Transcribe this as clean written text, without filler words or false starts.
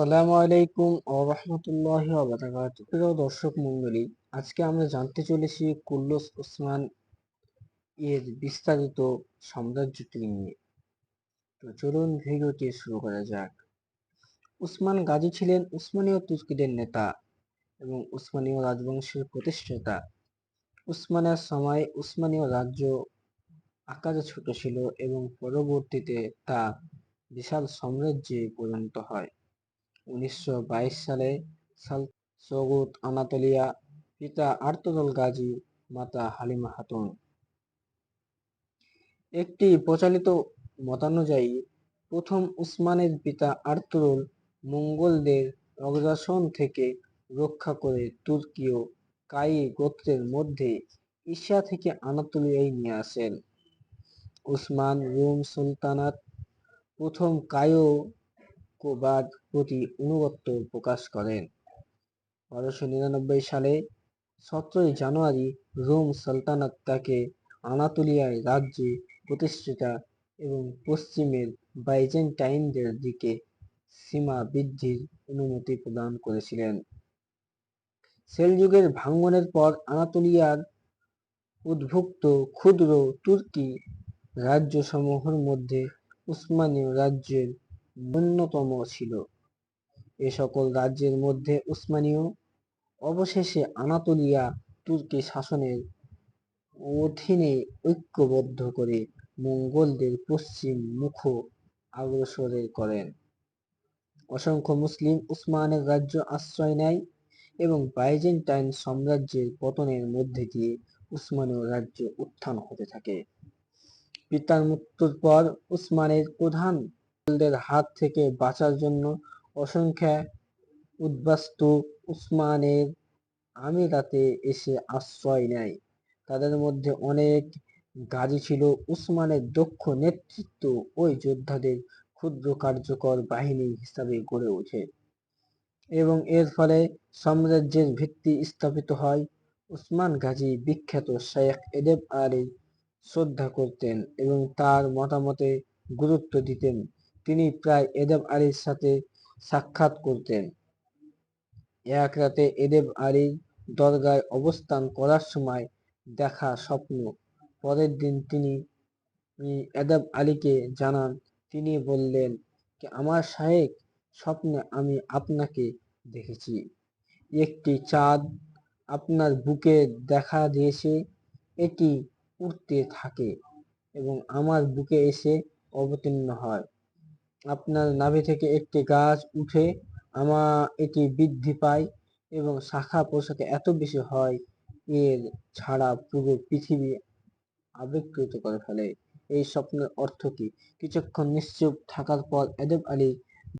আসসালামু আলাইকুম ওয়া রাহমাতুল্লাহি ওয়া বারাকাতুহু। প্রিয় দর্শক মণ্ডলী, আজকে আমরা জানতে চলেছি কুল্লুস উসমান এর বিস্তারিত সাম্রাজ্যটি নিয়ে। তো চলুন ভিডিওটি শুরু করা যাক। উসমান গাজী ছিলেন উসমানীয় তুর্কিদের নেতা এবং উসমানীয় রাজবংশের প্রতিষ্ঠাতা। উসমানের সময় উসমানীয় রাজ্য আকারে ছোট ছিল এবং পরবর্তীতে তা বিশাল সাম্রাজ্যে পরিণত হয়। 1922 সালে সৌগত আনাতোলিয়া, পিতা আর্তুগরুল গাজী, মাতা হালিমা খাতুন। একটি প্রচলিত মতানুযায়ী প্রথম উসমানের পিতা আর্তুগরুল মঙ্গোলদের অগ্রাসন থেকে রক্ষা করে তুর্কীয় কায়ি গোত্রের মধ্যে এশিয়া থেকে আনাতোলিয়ায় নিয়ে আসেন। উসমান রোম সুলতানাত প্রথম কায়কোবাদ প্রতি আনুগত্য প্রকাশ করেন। 1299 সালে 17 জানুয়ারি রোম সালতানাত তাকে আনাতোলিয়ায় রাজ্যে প্রতিষ্ঠাতা এবং পশ্চিমের বাইজেন্টাইনদের দিকে সীমা বৃদ্ধির অনুমতি প্রদান করেছিলেন। সেলজুকের ভাঙ্গনের পর আনাতোলিয়ার উদ্ভুক্ত ক্ষুদ্র তুর্কি রাজ্যসমূহের মধ্যে উসমানীয় রাজ্যের অন্যতম ছিল। এ সকল রাজ্যের মধ্যে উসমানীয় অবশেষে আনাতোলিয়া তুর্কি শাসনের অধীনে ঐক্যবদ্ধ করে মঙ্গোলদের পশ্চিম মুখ অগ্রসর করেন। অসংখ্য মুসলিম উসমানের রাজ্য আশ্রয় নেয় এবং বাইজেন্টাইন সাম্রাজ্যের পতনের মধ্যে দিয়ে উসমানীয় রাজ্য উত্থান হতে থাকে। পিতার মৃত্যুর পর উসমানের প্রধান মোগলদের হাত থেকে বাঁচার জন্য অসংখ্য উদ্বাস্তু উসমানের আমিরাতে এসে আশ্রয় নেয়। তাদের মধ্যে অনেক গাজী ছিল। উসমানের দক্ষ নেতৃত্ব ওই যোদ্ধাদের ক্ষুদ্র কার্যকর বাহিনী হিসাবে গড়ে ওঠে এবং এর ফলে সাম্রাজ্যের ভিত্তি স্থাপিত হয়। উসমান গাজী বিখ্যাত শেখ এদেব আলীর শ্রদ্ধা করতেন এবং তার মতামতে গুরুত্ব দিতেন। তিনি প্রায় এদেব আলীর সাথে সাক্ষাৎ করতেন। এক রাতে এদেব আলীর দরগায় অবস্থান করার সময় দেখা স্বপ্ন। পরের দিন তিনি এদেব আলীকে জানান। তিনি বললেন, আমার শায়েখ, স্বপ্নে আমি আপনাকে দেখেছি। একটি চাঁদ আপনার বুকে দেখা দিয়েছে। এটি উড়তে থাকে এবং আমার বুকে এসে অবতীর্ণ হয়। আপনার নাভি থেকে একটি গাছ উঠে এটি বৃদ্ধি পায় এবং শাখা প্রশাখা এত বেশি হয় এর ছাড়া পুরো পৃথিবী আবির্ভূত করে ফেলে। এই স্বপ্নের অর্থ কি? কিছুক্ষণ নিশ্চুপ থাকার পর এদেব আলী